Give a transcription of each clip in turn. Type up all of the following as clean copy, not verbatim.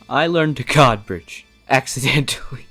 I learned to God bridge accidentally.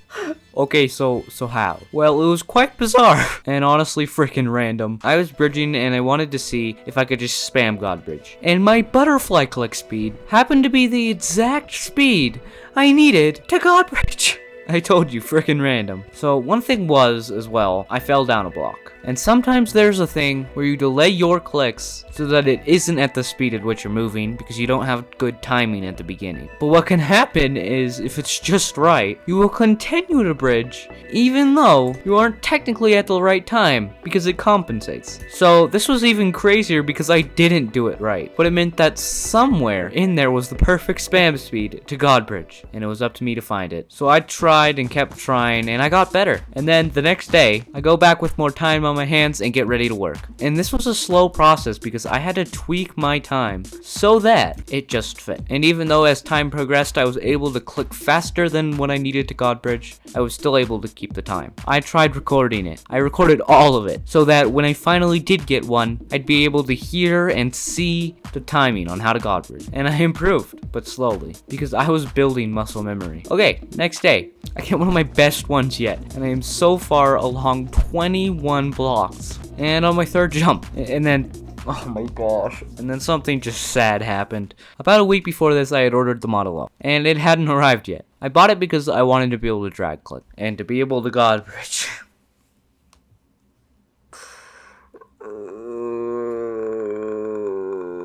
Okay, so how? Well, it was quite bizarre and honestly freaking random. I was bridging and I wanted to see if I could just spam God bridge. And my butterfly click speed happened to be the exact speed I needed to God bridge. I told you, freaking random. So one thing was, as well, I fell down a block. And sometimes there's a thing where you delay your clicks so that it isn't at the speed at which you're moving because you don't have good timing at the beginning. But what can happen is, if it's just right, you will continue to bridge even though you aren't technically at the right time because it compensates. So this was even crazier because I didn't do it right. But it meant that somewhere in there was the perfect spam speed to God bridge. And it was up to me to find it. So I tried and kept trying and I got better. And then the next day, I go back with more time on my hands and get ready to work. And this was a slow process because I had to tweak my time so that it just fit. And even though as time progressed I was able to click faster than when I needed to God bridge, I was still able to keep the time. I tried recording it. I recorded all of it so that when I finally did get one, I'd be able to hear and see the timing on how to God bridge. And I improved, but slowly, because I was building muscle memory. Okay, next day, I get one of my best ones yet, and I am so far along 21 blocks, and on my third jump, and then, oh my gosh, and then something just sad happened. About a week before this, I had ordered the Model O, and it hadn't arrived yet. I bought it because I wanted to be able to drag click, and to be able to God bridge.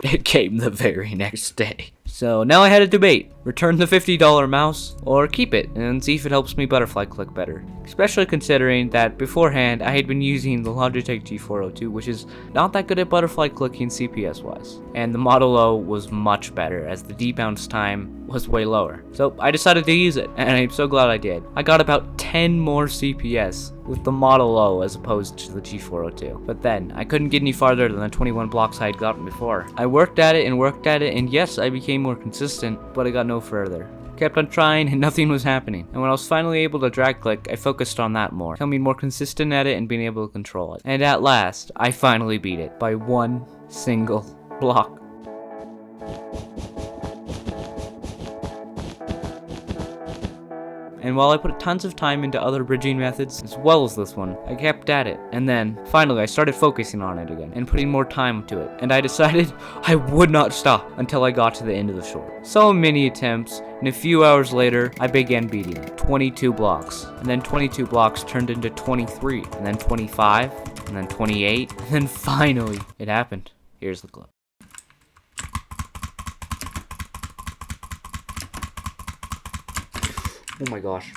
It came the very next day. So now I had a debate. Return the $50 mouse or keep it and see if it helps me butterfly click better. Especially considering that beforehand I had been using the Logitech G402, which is not that good at butterfly clicking CPS wise. And the Model O was much better as the debounce time was way lower. So I decided to use it and I'm so glad I did. I got about 10 more CPS with the Model O as opposed to the G402. But then I couldn't get any farther than the 21 blocks I had gotten before. I worked at it and yes, I became more consistent, but I got no further. Kept on trying and nothing was happening. And when I was finally able to drag click, I focused on that more, becoming more consistent at it and being able to control it. And at last, I finally beat it by one single block. And while I put tons of time into other bridging methods, as well as this one, I kept at it. And then, finally, I started focusing on it again, and putting more time to it. And I decided I would not stop until I got to the end of the short. So many attempts, and a few hours later, I began beating it. 22 blocks. And then 22 blocks turned into 23. And then 25. And then 28. And then finally, it happened. Here's the clip. Oh my gosh.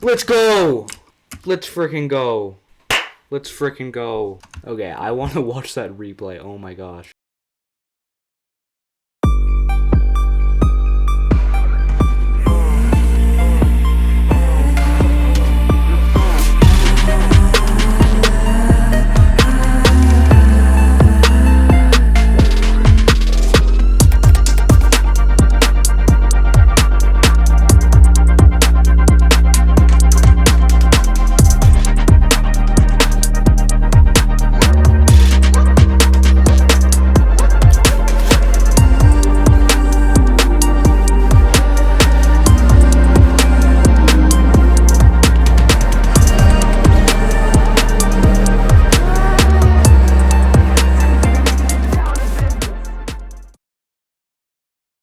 Let's go! Let's freaking go. Let's freaking go. Okay, I want to watch that replay. Oh my gosh.